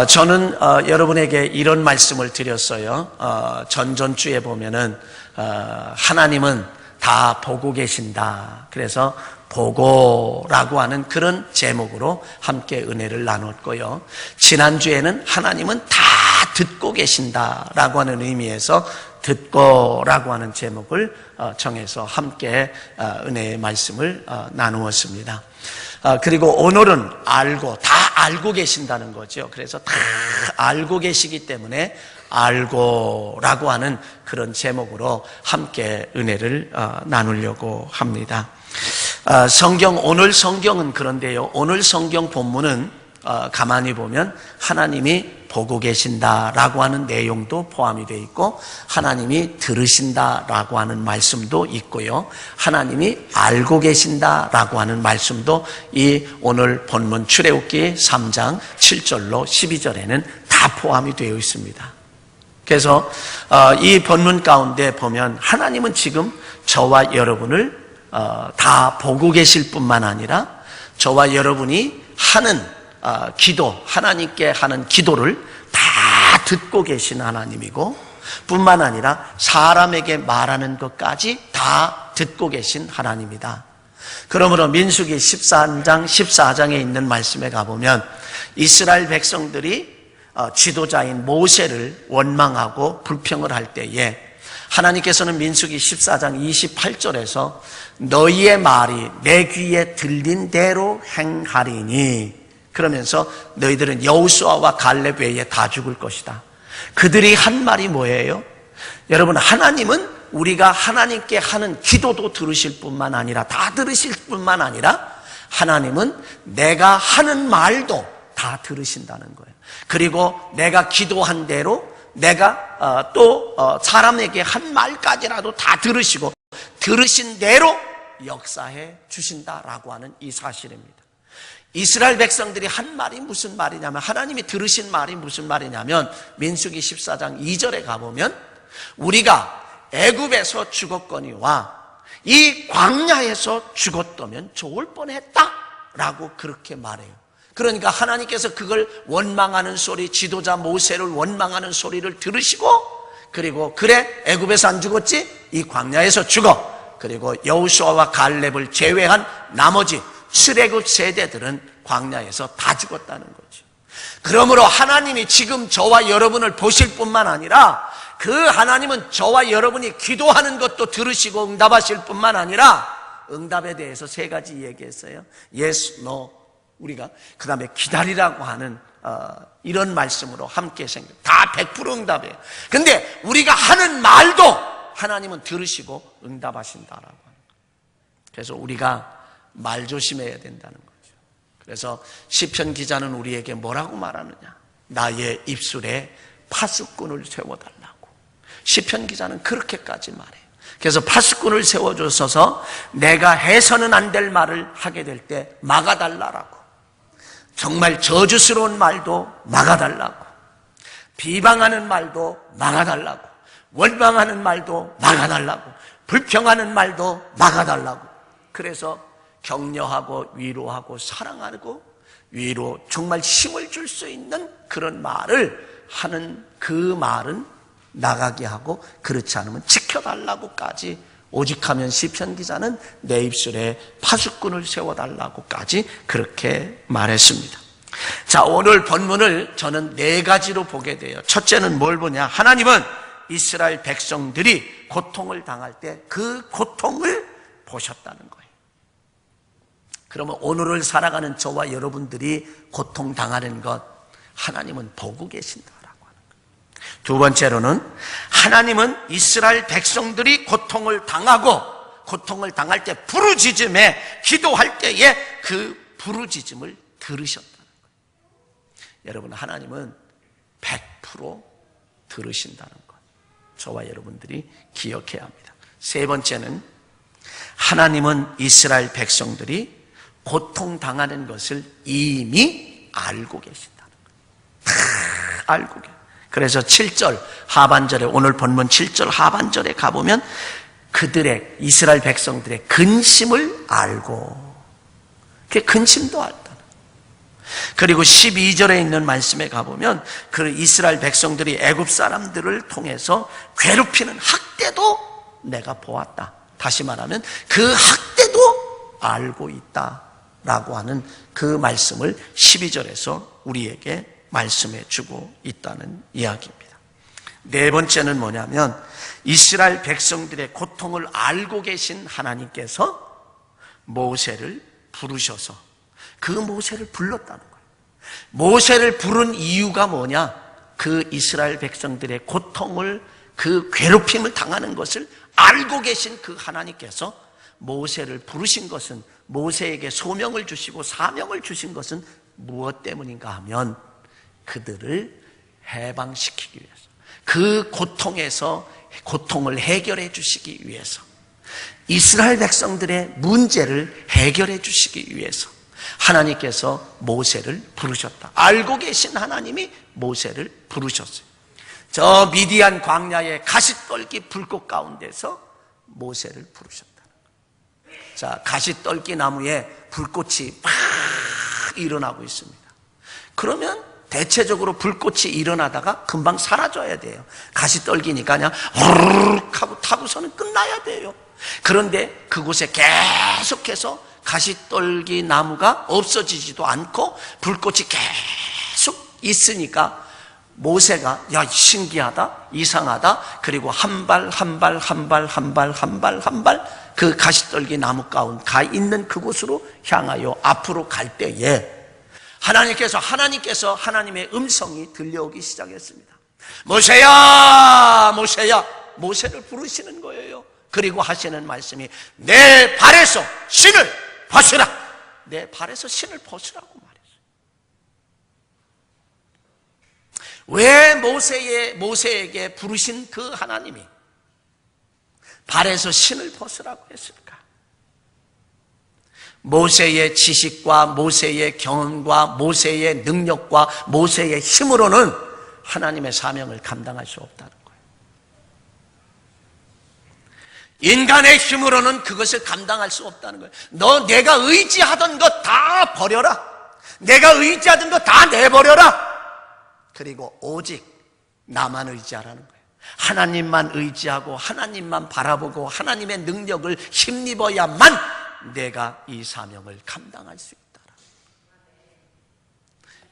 저는 여러분에게 이런 말씀을 드렸어요. 전전주에 보면은 하나님은 다 보고 계신다. 그래서 보고라고 하는 그런 제목으로 함께 은혜를 나눴고요. 지난주에는 하나님은 다 듣고 계신다라고 하는 의미에서 듣고라고 하는 제목을 정해서 함께 은혜의 말씀을 나누었습니다. 그리고 오늘은 다 알고 계신다는 거죠. 그래서 다 알고 계시기 때문에 알고라고 하는 그런 제목으로 함께 은혜를 나누려고 합니다. 오늘 성경은 그런데요. 오늘 성경 본문은 가만히 보면 하나님이 보고 계신다라고 하는 내용도 포함이 되어 있고 하나님이 들으신다라고 하는 말씀도 있고요. 하나님이 알고 계신다라고 하는 말씀도 이 오늘 본문 출애굽기 3장 7절로 12절에는 다 포함이 되어 있습니다. 그래서 이 본문 가운데 보면 하나님은 지금 저와 여러분을 다 보고 계실 뿐만 아니라 저와 여러분이 하는 기도, 하나님께 하는 기도를 다 듣고 계신 하나님이고 뿐만 아니라 사람에게 말하는 것까지 다 듣고 계신 하나님이다. 그러므로 민수기 13장 14장에 있는 말씀에 가보면 이스라엘 백성들이 지도자인 모세를 원망하고 불평을 할 때에 하나님께서는 민수기 14장 28절에서 너희의 말이 내 귀에 들린 대로 행하리니 그러면서 너희들은 여호수아와 갈렙 외에 다 죽을 것이다. 그들이 한 말이 뭐예요? 여러분, 하나님은 우리가 하나님께 하는 기도도 들으실 뿐만 아니라 다 들으실 뿐만 아니라 하나님은 내가 하는 말도 다 들으신다는 거예요. 그리고 내가 기도한 대로 내가 또 사람에게 한 말까지라도 다 들으시고 들으신 대로 역사해 주신다라고 하는 이 사실입니다. 이스라엘 백성들이 한 말이 무슨 말이냐면 하나님이 들으신 말이 무슨 말이냐면 민수기 14장 2절에 가보면 우리가 애굽에서 죽었거니와 이 광야에서 죽었다면 좋을 뻔했다라고 그렇게 말해요. 그러니까 하나님께서 그걸 원망하는 소리, 지도자 모세를 원망하는 소리를 들으시고 그리고 그래 애굽에서 안 죽었지? 이 광야에서 죽어. 그리고 여호수아와 갈렙을 제외한 나머지 출애굽 세대들은 광야에서 다 죽었다는 거죠. 그러므로 하나님이 지금 저와 여러분을 보실 뿐만 아니라 그 하나님은 저와 여러분이 기도하는 것도 들으시고 응답하실 뿐만 아니라 응답에 대해서 3가지 얘기했어요. Yes, No. 우리가 그 다음에 기다리라고 하는 이런 말씀으로 함께 다 100% 응답이에요. 근데 우리가 하는 말도 하나님은 들으시고 응답하신다라고 하는 거예요. 그래서 우리가 말 조심해야 된다는 거죠. 그래서 시편 기자는 우리에게 뭐라고 말하느냐? 나의 입술에 파수꾼을 세워달라고. 시편 기자는 그렇게까지 말해요. 그래서 파수꾼을 세워줘서 내가 해서는 안 될 말을 하게 될 때 막아달라고. 정말 저주스러운 말도 막아달라고, 비방하는 말도 막아달라고, 원망하는 말도 막아달라고, 불평하는 말도 막아달라고. 그래서 격려하고 위로하고 사랑하고 정말 힘을 줄 수 있는 그런 말을 하는 그 말은 나가게 하고 그렇지 않으면 지켜달라고까지 오직하면 시편 기자는 내 입술에 파수꾼을 세워달라고까지 그렇게 말했습니다. 자, 오늘 본문을 저는 4가지로 보게 돼요. 첫째는 뭘 보냐? 하나님은 이스라엘 백성들이 고통을 당할 때 그 고통을 보셨다는 거예요. 그러면 오늘을 살아가는 저와 여러분들이 고통당하는 것 하나님은 보고 계신다라고 하는 거예요. 두 번째로는 하나님은 이스라엘 백성들이 고통을 당할 때 부르짖음에 기도할 때에 그 부르짖음을 들으셨다는 거예요. 여러분, 하나님은 100% 들으신다는 것 저와 여러분들이 기억해야 합니다. 세 번째는 하나님은 이스라엘 백성들이 고통당하는 것을 이미 알고 계신다는 거예요. 다 알고 계세요. 그래서 7절 하반절에, 오늘 본문 7절 하반절에 가보면 그들의, 이스라엘 백성들의 근심을 알고, 그 근심도 알다는 거예요. 그리고 12절에 있는 말씀에 가보면 그 이스라엘 백성들이 애굽 사람들을 통해서 괴롭히는 학대도 내가 보았다. 다시 말하면 그 학대도 알고 있다라고 하는 그 말씀을 12절에서 우리에게 말씀해 주고 있다는 이야기입니다. 네 번째는 뭐냐면 이스라엘 백성들의 고통을 알고 계신 하나님께서 모세를 부르셔서 그 모세를 불렀다는 거예요. 모세를 부른 이유가 뭐냐? 그 이스라엘 백성들의 고통을, 그 괴롭힘을 당하는 것을 알고 계신 그 하나님께서 모세를 부르신 것은, 모세에게 소명을 주시고 사명을 주신 것은 무엇 때문인가 하면 그들을 해방시키기 위해서, 그 고통에서 고통을 해결해 주시기 위해서, 이스라엘 백성들의 문제를 해결해 주시기 위해서 하나님께서 모세를 부르셨다. 알고 계신 하나님이 모세를 부르셨어요. 저 미디안 광야의 가시떨기 불꽃 가운데서 모세를 부르셨다. 자, 가시떨기 나무에 불꽃이 막 일어나고 있습니다. 그러면 대체적으로 불꽃이 일어나다가 금방 사라져야 돼요. 가시떨기니까 그냥 후루룩 하고 타고서는 끝나야 돼요. 그런데 그곳에 계속해서 가시떨기 나무가 없어지지도 않고 불꽃이 계속 있으니까 모세가 야, 신기하다, 이상하다. 그리고 한 발 그 가시떨기 나무 가운데 가 있는 그곳으로 향하여 앞으로 갈 때에 하나님께서 하나님의 음성이 들려오기 시작했습니다. 모세야, 모세야. 모세를 부르시는 거예요. 그리고 하시는 말씀이 내 발에서 신을 벗으라. 내 발에서 신을 벗으라고 말했어요. 왜 모세에게 부르신 그 하나님이 발에서 신을 벗으라고 했을까? 모세의 지식과 모세의 경험과 모세의 능력과 모세의 힘으로는 하나님의 사명을 감당할 수 없다는 거예요. 인간의 힘으로는 그것을 감당할 수 없다는 거예요. 내가 의지하던 것 다 버려라. 내가 의지하던 것 다 내버려라. 그리고 오직 나만 의지하라는 거예요. 하나님만 의지하고 하나님만 바라보고 하나님의 능력을 힘입어야만 내가 이 사명을 감당할 수 있다.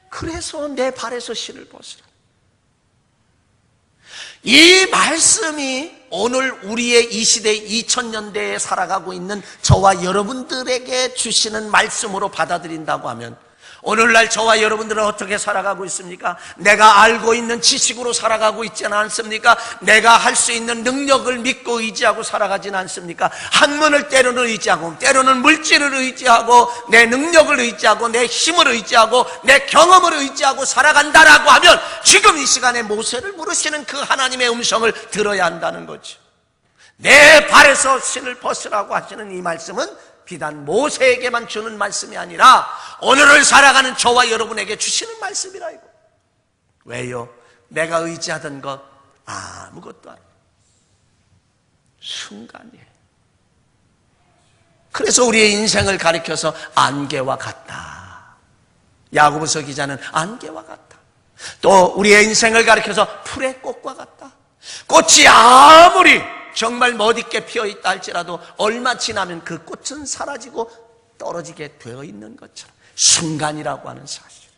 그래서 내 발에서 신을 벗으라. 이 말씀이 오늘 우리의 이 시대 2000년대에 살아가고 있는 저와 여러분들에게 주시는 말씀으로 받아들인다고 하면 오늘날 저와 여러분들은 어떻게 살아가고 있습니까? 내가 알고 있는 지식으로 살아가고 있지는 않습니까? 내가 할 수 있는 능력을 믿고 의지하고 살아가지는 않습니까? 한문을 때로는 의지하고 때로는 물질을 의지하고 내 능력을 의지하고 내 힘을 의지하고 내 경험을 의지하고 살아간다라고 하면 지금 이 시간에 모세를 부르시는 그 하나님의 음성을 들어야 한다는 거죠. 내 발에서 신을 벗으라고 하시는 이 말씀은 비단 모세에게만 주는 말씀이 아니라 오늘을 살아가는 저와 여러분에게 주시는 말씀이라 이거. 왜요? 내가 의지하던 것 아무것도 아니에요. 순간이에요. 그래서 우리의 인생을 가리켜서 안개와 같다. 야고보서 기자는 안개와 같다. 또 우리의 인생을 가리켜서 풀의 꽃과 같다. 꽃이 아무리 정말 멋있게 피어있다 할지라도 얼마 지나면 그 꽃은 사라지고 떨어지게 되어 있는 것처럼 순간이라고 하는 사실.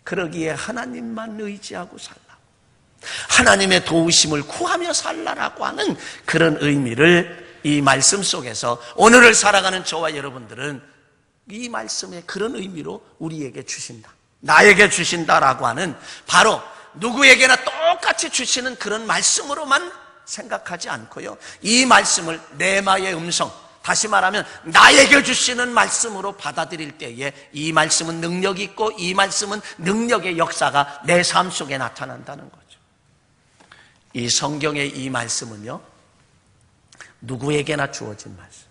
그러기에 하나님만 의지하고 살라, 하나님의 도우심을 구하며 살라라고 하는 그런 의미를 이 말씀 속에서 오늘을 살아가는 저와 여러분들은 이 말씀의 그런 의미로 우리에게 주신다, 나에게 주신다라고 하는 바로 누구에게나 똑같이 주시는 그런 말씀으로만 생각하지 않고요, 이 말씀을 레마의 음성, 다시 말하면 나에게 주시는 말씀으로 받아들일 때에 이 말씀은 능력이 있고 이 말씀은 능력의 역사가 내 삶 속에 나타난다는 거죠. 이 성경의 이 말씀은요, 누구에게나 주어진 말씀,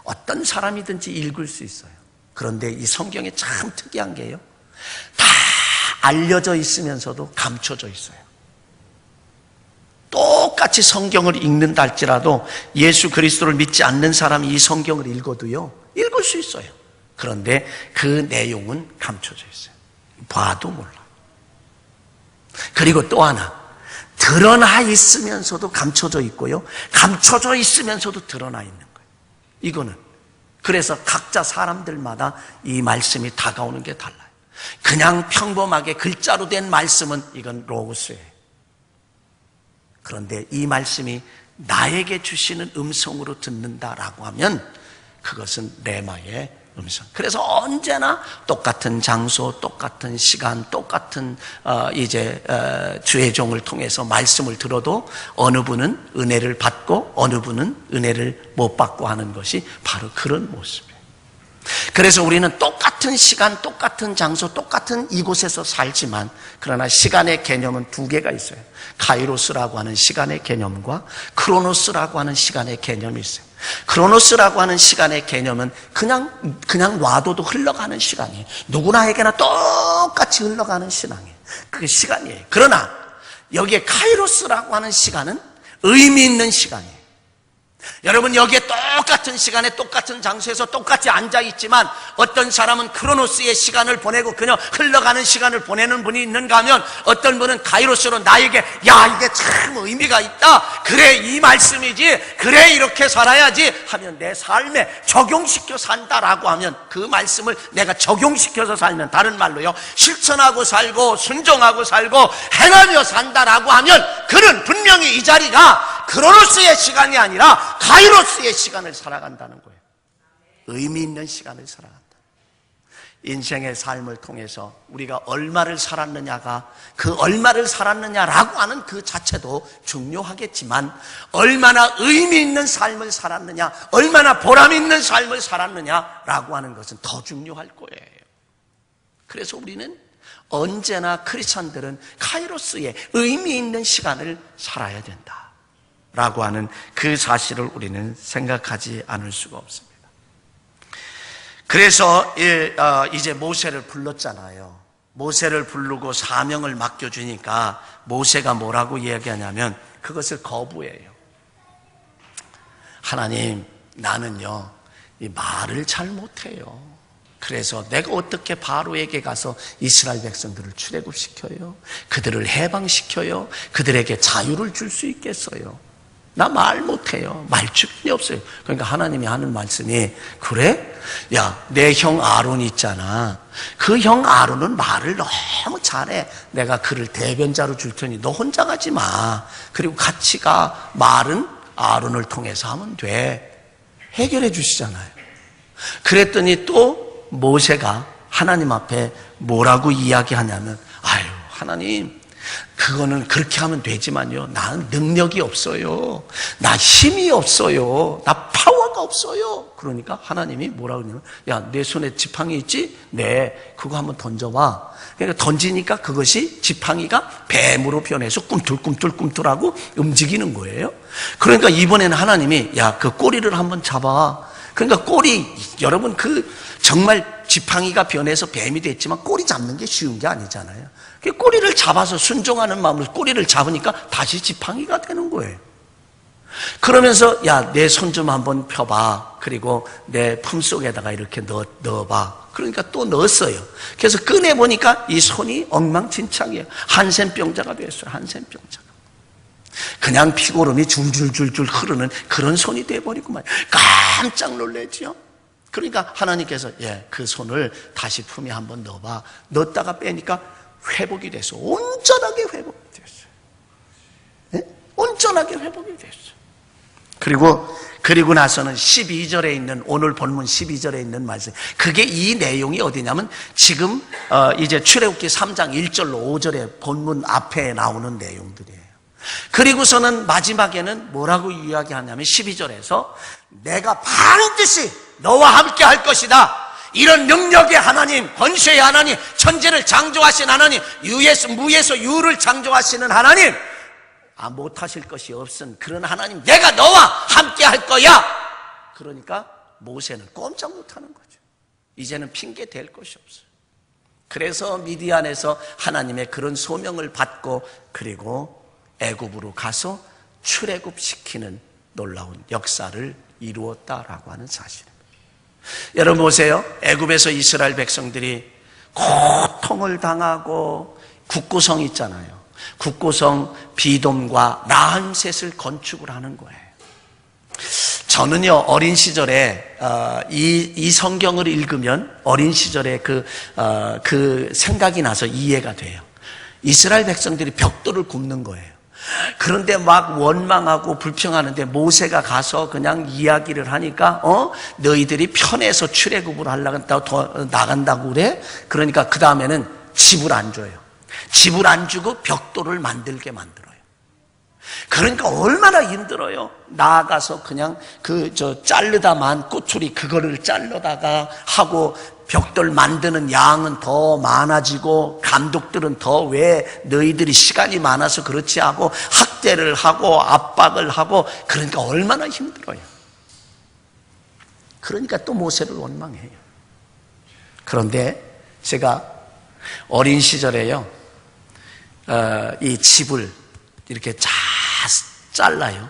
어떤 사람이든지 읽을 수 있어요. 그런데 이 성경이 참 특이한 게요, 다 알려져 있으면서도 감춰져 있어요. 똑같이 성경을 읽는다 할지라도 예수 그리스도를 믿지 않는 사람이 이 성경을 읽어도요, 읽을 수 있어요. 그런데 그 내용은 감춰져 있어요. 봐도 몰라. 그리고 또 하나, 드러나 있으면서도 감춰져 있고요, 감춰져 있으면서도 드러나 있는 거예요. 이거는 그래서 각자 사람들마다 이 말씀이 다가오는 게 달라요. 그냥 평범하게 글자로 된 말씀은 이건 로고스예요. 그런데 이 말씀이 나에게 주시는 음성으로 듣는다라고 하면 그것은 레마의 음성. 그래서 언제나 똑같은 장소, 똑같은 시간, 똑같은 주의 종을 통해서 말씀을 들어도 어느 분은 은혜를 받고 어느 분은 은혜를 못 받고 하는 것이 바로 그런 모습이에요. 그래서 우리는 똑같은 시간, 똑같은 장소, 똑같은 이곳에서 살지만 그러나 시간의 개념은 두 개가 있어요. 카이로스라고 하는 시간의 개념과 크로노스라고 하는 시간의 개념이 있어요. 크로노스라고 하는 시간의 개념은 그냥 놔둬도 흘러가는 시간이에요. 누구나에게나 똑같이 흘러가는 시간이에요. 그게 시간이에요. 그러나 여기에 카이로스라고 하는 시간은 의미 있는 시간이에요. 여러분, 여기에 똑같은 시간에 똑같은 장소에서 똑같이 앉아있지만 어떤 사람은 크로노스의 시간을 보내고 그냥 흘러가는 시간을 보내는 분이 있는가 하면 어떤 분은 카이로스로 나에게 야, 이게 참 의미가 있다, 그래 이 말씀이지, 그래 이렇게 살아야지 하면 내 삶에 적용시켜 산다라고 하면 그 말씀을 내가 적용시켜서 살면, 다른 말로요, 실천하고 살고 순종하고 살고 행하며 산다라고 하면 그는 분명히 이 자리가 크로노스의 시간이 아니라 카이로스의 시간을 살아간다는 거예요. 의미 있는 시간을 살아간다. 인생의 삶을 통해서 우리가 얼마를 살았느냐가, 그 얼마를 살았느냐라고 하는 그 자체도 중요하겠지만 얼마나 의미 있는 삶을 살았느냐, 얼마나 보람 있는 삶을 살았느냐라고 하는 것은 더 중요할 거예요. 그래서 우리는 언제나 크리스천들은 카이로스의 의미 있는 시간을 살아야 된다 라고 하는 그 사실을 우리는 생각하지 않을 수가 없습니다. 그래서 이제 모세를 불렀잖아요. 모세를 부르고 사명을 맡겨주니까 모세가 뭐라고 이야기하냐면 그것을 거부해요. 하나님, 나는요 이 말을 잘 못해요. 그래서 내가 어떻게 바로에게 가서 이스라엘 백성들을 출애굽시켜요? 그들을 해방시켜요? 그들에게 자유를 줄 수 있겠어요? 나 말 못해요. 말주변이 없어요. 그러니까 하나님이 하는 말씀이, 그래? 야, 내 형 아론 있잖아. 그 형 아론은 말을 너무 잘해. 내가 그를 대변자로 줄 테니 너 혼자 가지 마. 그리고 같이 가. 말은 아론을 통해서 하면 돼. 해결해 주시잖아요. 그랬더니 또 모세가 하나님 앞에 뭐라고 이야기하냐면, 아유, 하나님, 그거는 그렇게 하면 되지만요, 나는 능력이 없어요. 나 힘이 없어요. 나 파워가 없어요. 그러니까 하나님이 뭐라고 그러냐면, 야, 내 손에 지팡이 있지? 네, 그거 한번 던져봐. 그러니까 던지니까 그것이 지팡이가 뱀으로 변해서 꿈틀꿈틀꿈틀하고 움직이는 거예요. 그러니까 이번에는 하나님이, 야, 그 꼬리를 한번 잡아. 그러니까 꼬리, 여러분, 정말 지팡이가 변해서 뱀이 됐지만 꼬리 잡는 게 쉬운 게 아니잖아요. 꼬리를 잡아서 순종하는 마음으로 꼬리를 잡으니까 다시 지팡이가 되는 거예요. 그러면서 야, 내 손 좀 한번 펴봐. 그리고 내 품속에다가 이렇게 넣어봐. 그러니까 또 넣었어요. 그래서 꺼내보니까 이 손이 엉망진창이에요. 한센병자가 됐어요. 한센병자가. 그냥 피고름이 줄줄줄줄 흐르는 그런 손이 돼버리고 말이에요. 깜짝 놀랐죠. 그러니까 하나님께서 그 손을 다시 품에 한번 넣어봐. 넣었다가 빼니까 회복이 됐어. 온전하게 회복이 됐어요. 네? 온전하게 회복이 됐어요. 그리고 나서는 12절에 있는, 오늘 본문 12절에 있는 말씀, 그게 이 내용이 어디냐면 지금 이제 출애굽기 3장 1절로 5절에 본문 앞에 나오는 내용들이에요. 그리고서는 마지막에는 뭐라고 이야기하냐면 12절에서 내가 반드시 너와 함께 할 것이다. 이런 능력의 하나님, 권세의 하나님, 천지를 창조하신 하나님, 무에서 유를 창조하시는 하나님, 못하실 것이 없은 그런 하나님, 내가 너와 함께 할 거야. 그러니까 모세는 꼼짝 못하는 거죠. 이제는 핑계 댈 것이 없어요. 그래서 미디안에서 하나님의 그런 소명을 받고 그리고 애굽으로 가서 출애굽시키는 놀라운 역사를 이루었다라고 하는 사실입니다. 여러분 보세요. 애굽에서 이스라엘 백성들이 고통을 당하고 국고성 있잖아요. 국고성 비돔과 라암셋을 건축을 하는 거예요. 저는요, 어린 시절에 이 성경을 읽으면 어린 시절에 그 생각이 나서 이해가 돼요. 이스라엘 백성들이 벽돌을 굽는 거예요. 그런데 막 원망하고 불평하는데 모세가 가서 그냥 이야기를 하니까 너희들이 편해서 출애굽을 하려고 더 나간다고 그래? 그러니까 그 다음에는 집을 안 줘요. 집을 안 주고 벽돌을 만들게 만들어요. 그러니까 얼마나 힘들어요. 나아가서 그냥 자르다만 꼬투리 그거를 잘라다가 하고 벽돌 만드는 양은 더 많아지고 감독들은 더 왜 너희들이 시간이 많아서 그렇지 하고 학대를 하고 압박을 하고 그러니까 얼마나 힘들어요. 그러니까 또 모세를 원망해요. 그런데 제가 어린 시절에요, 이 집을 이렇게 잘라요.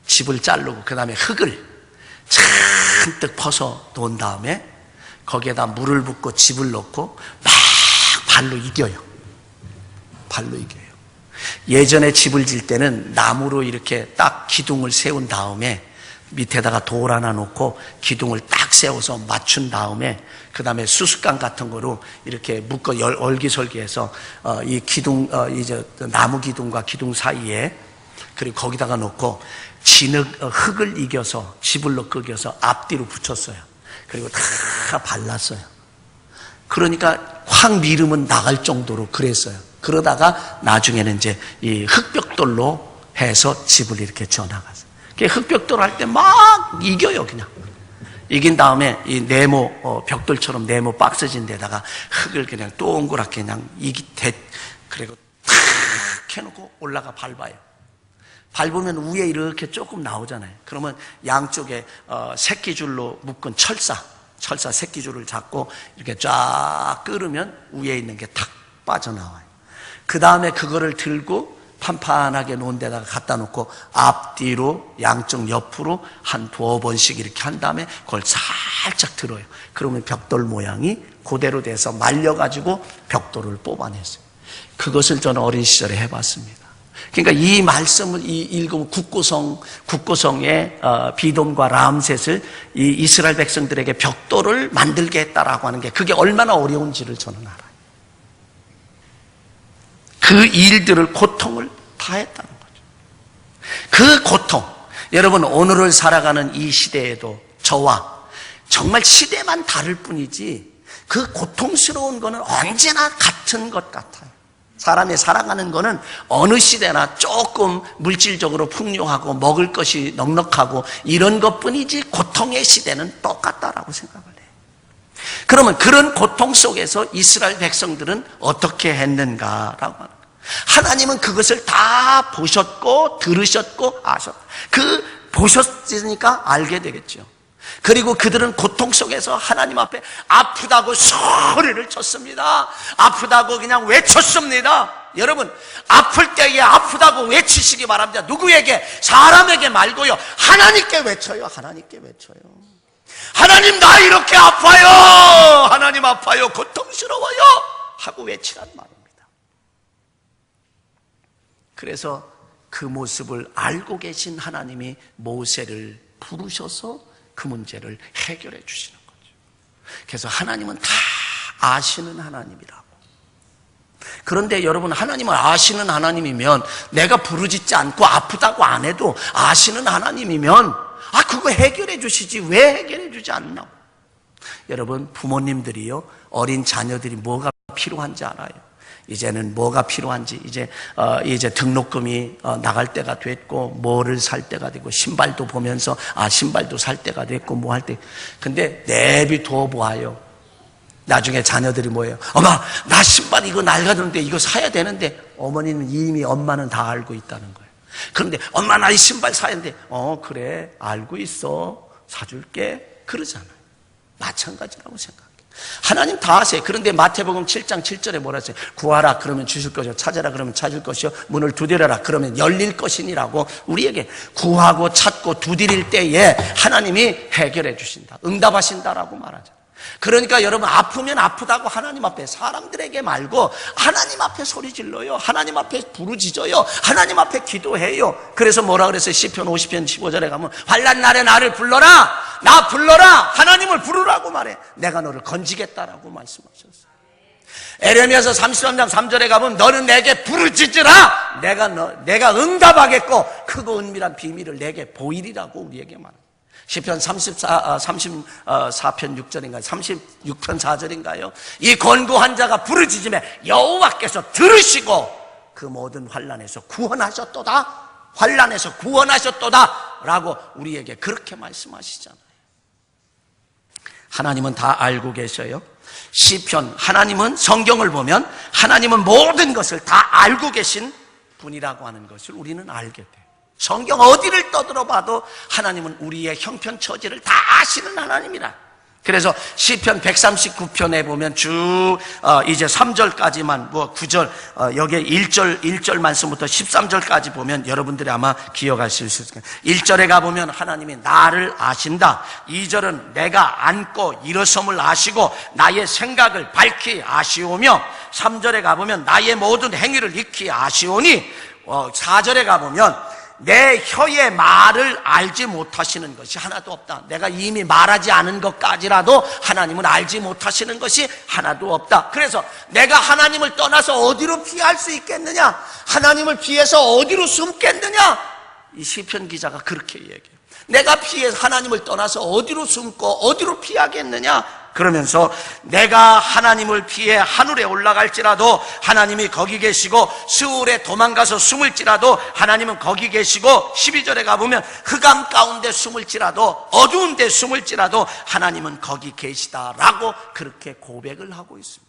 집을 자르고 그 다음에 흙을 잔뜩 퍼서 놓은 다음에 거기에다 물을 붓고 집을 넣고 막 발로 이겨요. 발로 이겨요. 예전에 집을 질 때는 나무로 이렇게 딱 기둥을 세운 다음에 밑에다가 돌 하나 놓고 기둥을 딱 세워서 맞춘 다음에 그 다음에 수수깡 같은 거로 이렇게 묶어 얼기설기해서 이 기둥, 이제 나무 기둥과 기둥 사이에 그리고 거기다가 놓고 흙을 이겨서 집을로 끄겨서 앞뒤로 붙였어요. 그리고 다 발랐어요. 그러니까 확 미르면 나갈 정도로 그랬어요. 그러다가 나중에는 이제 이 흙벽돌로 해서 집을 이렇게 지어나갔어요. 흙벽돌 할 때 막 이겨요, 그냥. 이긴 다음에 이 네모, 벽돌처럼 네모 박스진 데다가 흙을 그냥 동그랗게 그냥 그리고 탁 해놓고 올라가 밟아요. 밟으면 위에 이렇게 조금 나오잖아요. 그러면 양쪽에 새끼줄로 묶은 철사 새끼줄을 잡고 이렇게 쫙 끌으면 위에 있는 게 탁 빠져나와요. 그 다음에 그거를 들고 판판하게 놓은 데다가 갖다 놓고 앞뒤로 양쪽 옆으로 한 두어 번씩 이렇게 한 다음에 그걸 살짝 들어요. 그러면 벽돌 모양이 그대로 돼서 말려가지고 벽돌을 뽑아냈어요. 그것을 저는 어린 시절에 해봤습니다. 그러니까 이 말씀을 읽으면 국고성의 비돔과 라암셋을 이 이스라엘 백성들에게 벽돌을 만들게 했다라고 하는 게 그게 얼마나 어려운지를 저는 알아요. 그 일들을 고통을 다 했다는 거죠. 그 고통, 여러분 오늘을 살아가는 이 시대에도 저와 정말 시대만 다를 뿐이지 그 고통스러운 거는 언제나 같은 것 같아요. 사람이 살아가는 거는 어느 시대나 조금 물질적으로 풍요하고 먹을 것이 넉넉하고 이런 것뿐이지 고통의 시대는 똑같다라고 생각을 해요. 그러면 그런 고통 속에서 이스라엘 백성들은 어떻게 했는가라고 하는 거예요. 하나님은 그것을 다 보셨고 들으셨고 아셨다. 보셨으니까 알게 되겠죠. 그리고 그들은 고통 속에서 하나님 앞에 아프다고 소리를 쳤습니다. 아프다고 그냥 외쳤습니다. 여러분, 아플 때에 아프다고 외치시기 바랍니다. 누구에게? 사람에게 말고요. 하나님께 외쳐요. 하나님께 외쳐요. 하나님, 나 이렇게 아파요. 하나님 아파요. 고통스러워요. 하고 외치란 말입니다. 그래서 그 모습을 알고 계신 하나님이 모세를 부르셔서 그 문제를 해결해 주시는 거죠. 그래서 하나님은 다 아시는 하나님이라고. 그런데 여러분, 하나님을 아시는 하나님이면 내가 부르짖지 않고 아프다고 안 해도 아시는 하나님이면 그거 해결해 주시지 왜 해결해 주지 않나. 여러분, 부모님들이요, 어린 자녀들이 뭐가 필요한지 알아요. 이제는 뭐가 필요한지, 이제 등록금이 나갈 때가 됐고, 뭐를 살 때가 되고, 신발도 보면서, 신발도 살 때가 됐고, 뭐 할 때. 근데 내비둬 보아요. 나중에 자녀들이 뭐예요? 엄마, 나 신발 이거 낡았는데 이거 사야 되는데, 어머니는 이미 엄마는 다 알고 있다는 거예요. 그런데, 엄마, 나 이 신발 사야 되는데, 그래, 알고 있어. 사줄게. 그러잖아요. 마찬가지라고 생각해요. 하나님 다 아세요. 그런데 마태복음 7장 7절에 뭐라 했어요? 구하라 그러면 주실 것이요, 찾아라 그러면 찾을 것이요, 문을 두드려라 그러면 열릴 것이니라고 우리에게 구하고 찾고 두드릴 때에 하나님이 해결해 주신다, 응답하신다라고 말하죠. 그러니까 여러분, 아프면 아프다고 하나님 앞에, 사람들에게 말고 하나님 앞에 소리 질러요. 하나님 앞에 부르짖어요. 하나님 앞에 기도해요. 그래서 뭐라 그랬어요? 시편 50편 15절에 가면 환난 날에 나를 불러라, 나 불러라, 하나님을 부르라고 말해. 내가 너를 건지겠다라고 말씀하셨어요. 에레미야서 33장 3절에 가면 너는 내게 부르짖으라, 내가 응답하겠고 크고 은밀한 비밀을 내게 보이리라고 우리에게 말합니다. 시편 34편 6절인가요? 36편 4절인가요? 이 권고한 자가 부르짖음에 여호와께서 들으시고 그 모든 환난에서 구원하셨도다, 환난에서 구원하셨도다 라고 우리에게 그렇게 말씀하시잖아요. 하나님은 다 알고 계셔요. 시편, 하나님은, 성경을 보면 하나님은 모든 것을 다 알고 계신 분이라고 하는 것을 우리는 알게 돼요. 성경 어디를 떠들어봐도 하나님은 우리의 형편 처지를 다 아시는 하나님이라. 그래서 시편 139편에 보면 이제 3절까지만, 9절, 여기에 1절 말씀부터 13절까지 보면 여러분들이 아마 기억하실 수 있을 거예요. 1절에 가보면 하나님이 나를 아신다. 2절은 내가 앉고 일어섬을 아시고 나의 생각을 밝히 아시오며, 3절에 가보면 나의 모든 행위를 익히 아시오니, 4절에 가보면 내 혀의 말을 알지 못하시는 것이 하나도 없다. 내가 이미 말하지 않은 것까지라도 하나님은 알지 못하시는 것이 하나도 없다. 그래서 내가 하나님을 떠나서 어디로 피할 수 있겠느냐, 하나님을 피해서 어디로 숨겠느냐, 이 시편 기자가 그렇게 얘기해요. 내가 하나님을 떠나서 어디로 숨고 어디로 피하겠느냐, 그러면서 내가 하나님을 피해 하늘에 올라갈지라도 하나님이 거기 계시고, 스울에 도망가서 숨을지라도 하나님은 거기 계시고, 12절에 가보면 흑암 가운데 숨을지라도, 어두운 데 숨을지라도 하나님은 거기 계시다라고 그렇게 고백을 하고 있습니다.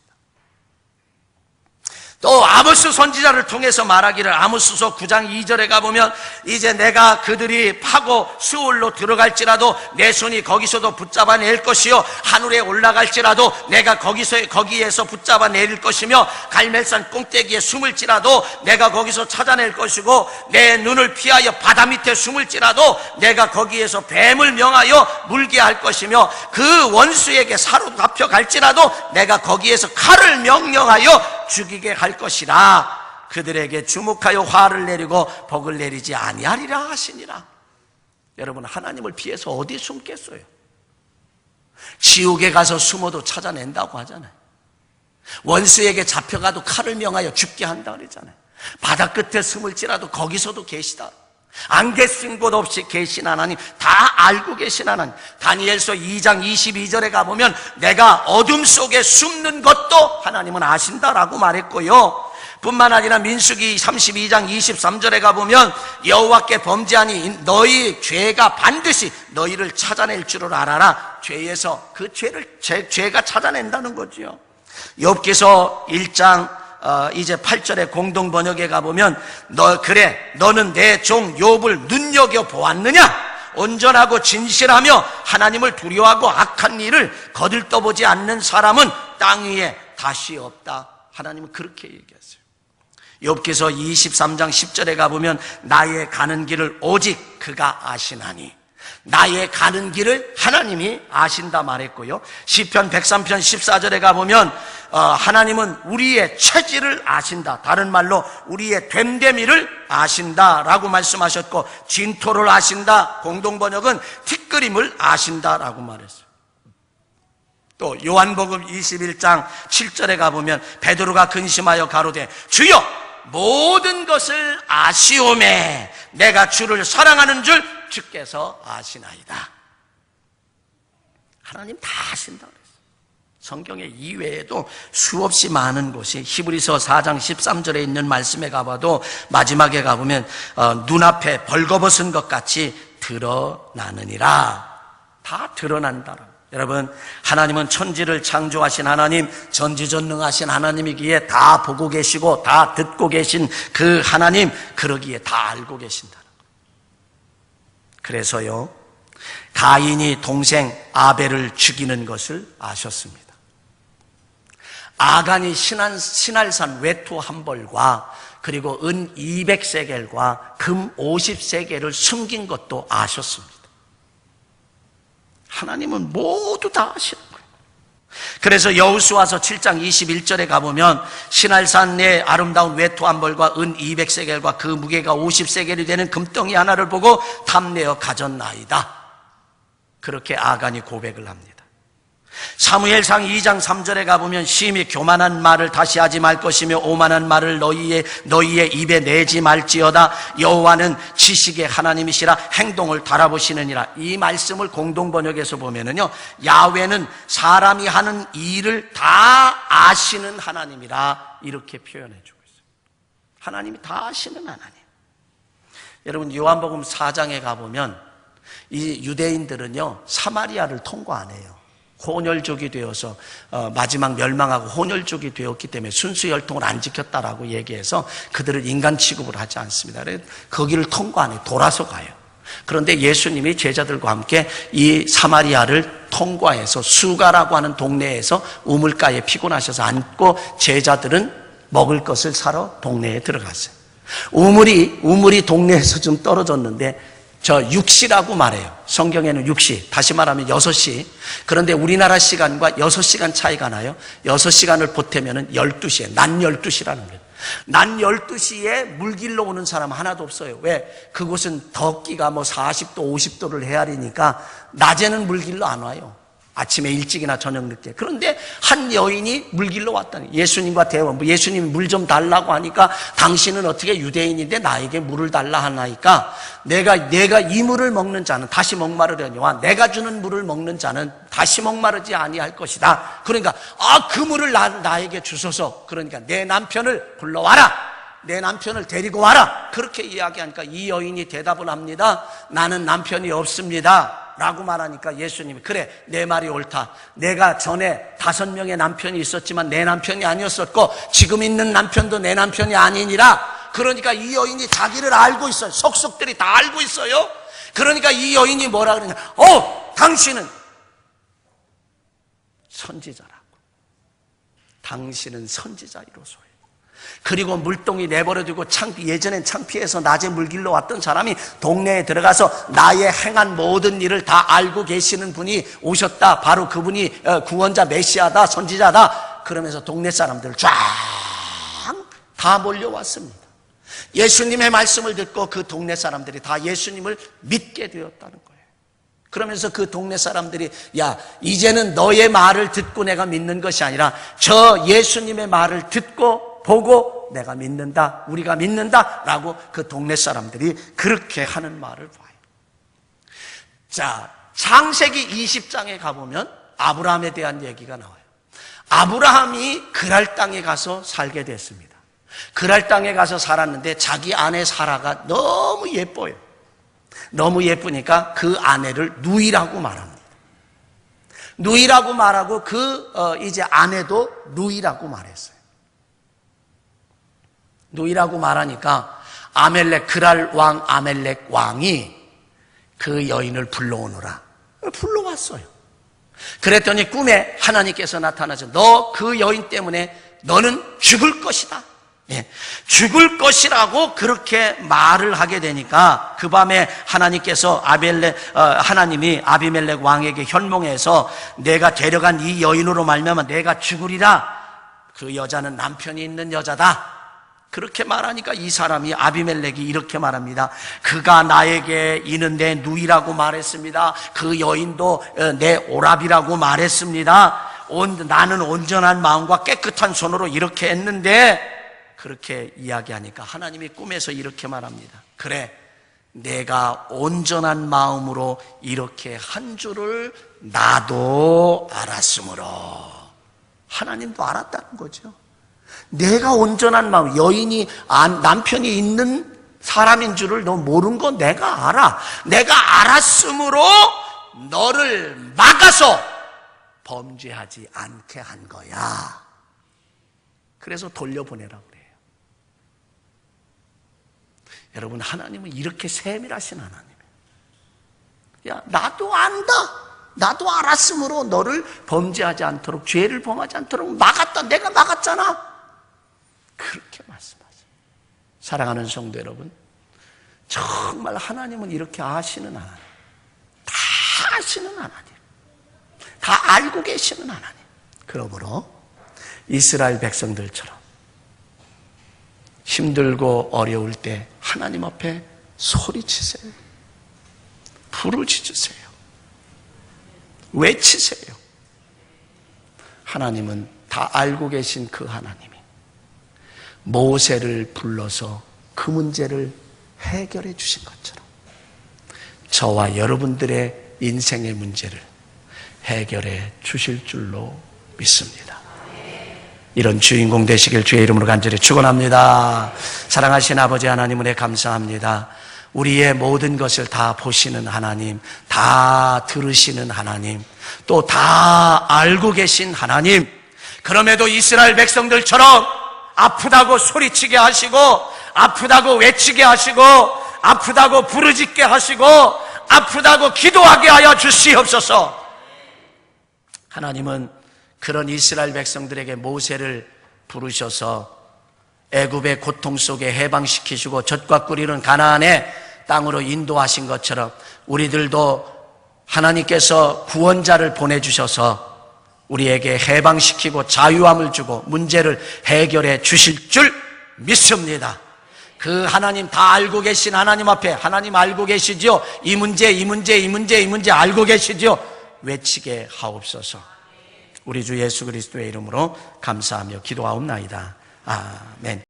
또 아모스 선지자를 통해서 말하기를, 아모스서 9장 2절에 가보면 이제 내가 그들이 파고 스울로 들어갈지라도 내 손이 거기서도 붙잡아 낼 것이요, 하늘에 올라갈지라도 내가 거기에서 붙잡아 내릴 것이며, 갈멜산 꽁대기에 숨을지라도 내가 거기서 찾아낼 것이고, 내 눈을 피하여 바다 밑에 숨을지라도 내가 거기에서 뱀을 명하여 물게 할 것이며, 그 원수에게 사로잡혀 갈지라도 내가 거기에서 칼을 명령하여 죽이게 할 것이라. 그들에게 주목하여 화를 내리고 복을 내리지 아니하리라 하시니라. 여러분, 하나님을 피해서 어디 숨겠어요? 지옥에 가서 숨어도 찾아낸다고 하잖아요. 원수에게 잡혀가도 칼을 명하여 죽게 한다 그러잖아요. 바다 끝에 숨을지라도 거기서도 계시다. 안 계신 곳 없이 계신 하나님, 다 알고 계신 하나님. 다니엘서 2장 22절에 가보면 내가 어둠 속에 숨는 것도 하나님은 아신다라고 말했고요, 뿐만 아니라 민수기 32장 23절에 가보면 여호와께 범죄하니 너희 죄가 반드시 너희를 찾아낼 줄을 알아라. 죄에서 그 죄가 찾아낸다는 거지요. 욥기서 1장 이제 8절에 공동 번역에 가보면 너는 내 종 욥을 눈여겨보았느냐? 온전하고 진실하며 하나님을 두려워하고 악한 일을 거들떠보지 않는 사람은 땅 위에 다시 없다. 하나님은 그렇게 얘기했어요. 욥기서 23장 10절에 가보면 나의 가는 길을 오직 그가 아시나니, 나의 가는 길을 하나님이 아신다 말했고요, 시편 103편 14절에 가보면 하나님은 우리의 체질을 아신다, 다른 말로 우리의 됨됨이를 아신다라고 말씀하셨고, 진토를 아신다, 공동번역은 티끌임을 아신다라고 말했어요. 또 요한복음 21장 7절에 가보면 베드로가 근심하여 가로되 주여 모든 것을 아시오매 내가 주를 사랑하는 줄 주께서 아시나이다. 하나님 다 아신다 그랬어요. 성경에 이외에도 수없이 많은 곳이, 히브리서 4장 13절에 있는 말씀에 가봐도 마지막에 가보면 눈앞에 벌거벗은 것 같이 드러나느니라. 다 드러난다. 여러분, 하나님은 천지를 창조하신 하나님, 전지전능하신 하나님이기에 다 보고 계시고 다 듣고 계신 그 하나님, 그러기에 다 알고 계신다는 거예요. 그래서요, 가인이 동생 아벨을 죽이는 것을 아셨습니다. 아간이 신할산 외투 한 벌과 그리고 은 200세겔과 금 50세겔을 숨긴 것도 아셨습니다. 하나님은 모두 다 아시는 거예요. 그래서 여호수아서 7장 21절에 가보면 신할산의 아름다운 외투 한 벌과 은 200세겔과 그 무게가 50세겔이 되는 금덩이 하나를 보고 탐내어 가졌나이다. 그렇게 아간이 고백을 합니다. 사무엘상 2장 3절에 가보면 심히 교만한 말을 다시 하지 말 것이며 오만한 말을 너희의 입에 내지 말지어다. 여호와는 지식의 하나님이시라 행동을 달아보시느니라. 이 말씀을 공동번역에서 보면은요, 야훼는 사람이 하는 일을 다 아시는 하나님이라 이렇게 표현해주고 있어요. 하나님이 다 아시는 하나님. 여러분, 요한복음 4장에 가보면 이 유대인들은요 사마리아를 통과 안 해요. 혼혈족이 되어서 마지막 멸망하고 혼혈족이 되었기 때문에 순수 혈통을 안 지켰다라고 얘기해서 그들을 인간 취급을 하지 않습니다. 거기를 통과 안 해요. 돌아서 가요. 그런데 예수님이 제자들과 함께 이 사마리아를 통과해서 수가라고 하는 동네에서 우물가에 피곤하셔서 앉고 제자들은 먹을 것을 사러 동네에 들어갔어요. 우물이 동네에서 좀 떨어졌는데 저 6시라고 말해요. 성경에는 6시, 다시 말하면 6시. 그런데 우리나라 시간과 6시간 차이가 나요. 6시간을 보태면 12시에, 낮 12시라는 거예요. 낮 12시에 물길로 오는 사람 하나도 없어요. 왜? 그곳은 덥기가 40도, 50도를 헤아리니까 낮에는 물길로 안 와요. 아침에 일찍이나 저녁 늦게. 그런데 한 여인이 물길로 왔다니. 예수님과 대화. 예수님이 물 좀 달라고 하니까 당신은 어떻게 유대인인데 나에게 물을 달라 하나이까 내가 이 물을 먹는 자는 다시 목마르려니와 내가 주는 물을 먹는 자는 다시 목마르지 아니할 것이다. 그러니까 그 물을 나에게 주소서. 그러니까 내 남편을 불러와라. 내 남편을 데리고 와라. 그렇게 이야기하니까 이 여인이 대답을 합니다. 나는 남편이 없습니다. 라고 말하니까 예수님이 그래, 내 말이 옳다. 내가 전에 5명의 남편이 있었지만 내 남편이 아니었었고 지금 있는 남편도 내 남편이 아니니라. 그러니까 이 여인이 자기를 알고 있어요. 속속들이 다 알고 있어요. 그러니까 이 여인이 뭐라 그러냐, 당신은 선지자라고. 당신은 선지자이로소요. 그리고 물동이 내버려두고 예전엔 창피해서 낮에 물길로 왔던 사람이 동네에 들어가서 나의 행한 모든 일을 다 알고 계시는 분이 오셨다. 바로 그분이 구원자 메시아다, 선지자다. 그러면서 동네 사람들 쫙 다 몰려왔습니다. 예수님의 말씀을 듣고 그 동네 사람들이 다 예수님을 믿게 되었다는 거예요. 그러면서 그 동네 사람들이 야, 이제는 너의 말을 듣고 내가 믿는 것이 아니라 저 예수님의 말을 듣고 보고 내가 믿는다, 우리가 믿는다 라고 그 동네 사람들이 그렇게 하는 말을 봐요. 자, 창세기 20장에 가보면 아브라함에 대한 얘기가 나와요. 아브라함이 그랄 땅에 가서 살게 됐습니다. 그랄 땅에 가서 살았는데 자기 아내 사라가 너무 예뻐요. 너무 예쁘니까 그 아내를 누이라고 말합니다. 누이라고 말하고 이제 아내도 누이라고 말했어요. 누이라고 말하니까 그랄 왕 아멜렉 왕이 그 여인을 불러오느라 불러왔어요. 그랬더니 꿈에 하나님께서 나타나서 너 그 여인 때문에 너는 죽을 것이다. 죽을 것이라고 그렇게 말을 하게 되니까 그 밤에 하나님이 아비멜렉 왕에게 현몽해서 내가 데려간 이 여인으로 말미암아 내가 죽으리라. 그 여자는 남편이 있는 여자다. 그렇게 말하니까 이 사람이 아비멜렉이 이렇게 말합니다. 그가 나에게 이는 내 누이라고 말했습니다. 그 여인도 내 오라비라고 말했습니다. 나는 온전한 마음과 깨끗한 손으로 이렇게 했는데 그렇게 이야기하니까 하나님이 꿈에서 이렇게 말합니다. 그래, 내가 온전한 마음으로 이렇게 한 줄을 나도 알았으므로. 하나님도 알았다는 거죠. 내가 온전한 마음, 여인이 남편이 있는 사람인 줄을 너 모르는 건 내가 알아. 내가 알았으므로 너를 막아서 범죄하지 않게 한 거야. 그래서 돌려보내라고 그래요. 여러분, 하나님은 이렇게 세밀하신 하나님이에요. 야, 나도 안다. 나도 알았으므로 너를 범죄하지 않도록, 죄를 범하지 않도록 막았다. 내가 막았잖아. 그렇게 말씀하세요. 사랑하는 성도 여러분, 정말 하나님은 이렇게 아시는 하나님, 다 아시는 하나님, 다 알고 계시는 하나님. 그러므로 이스라엘 백성들처럼 힘들고 어려울 때 하나님 앞에 소리치세요. 부르짖으세요. 외치세요. 하나님은 다 알고 계신 그 하나님이 모세를 불러서 그 문제를 해결해 주신 것처럼 저와 여러분들의 인생의 문제를 해결해 주실 줄로 믿습니다. 이런 주인공 되시길 주의 이름으로 간절히 축원합니다. 사랑하신 아버지 하나님, 은혜 감사합니다. 우리의 모든 것을 다 보시는 하나님, 다 들으시는 하나님, 또 다 알고 계신 하나님, 그럼에도 이스라엘 백성들처럼 아프다고 소리치게 하시고, 아프다고 외치게 하시고, 아프다고 부르짖게 하시고, 아프다고 기도하게 하여 주시옵소서. 하나님은 그런 이스라엘 백성들에게 모세를 부르셔서 애굽의 고통 속에 해방시키시고 젖과 꿀이는 가나안의 땅으로 인도하신 것처럼 우리들도 하나님께서 구원자를 보내주셔서 우리에게 해방시키고 자유함을 주고 문제를 해결해 주실 줄 믿습니다. 그 하나님, 다 알고 계신 하나님 앞에, 하나님 알고 계시죠? 이 문제 알고 계시죠? 외치게 하옵소서. 우리 주 예수 그리스도의 이름으로 감사하며 기도하옵나이다. 아멘.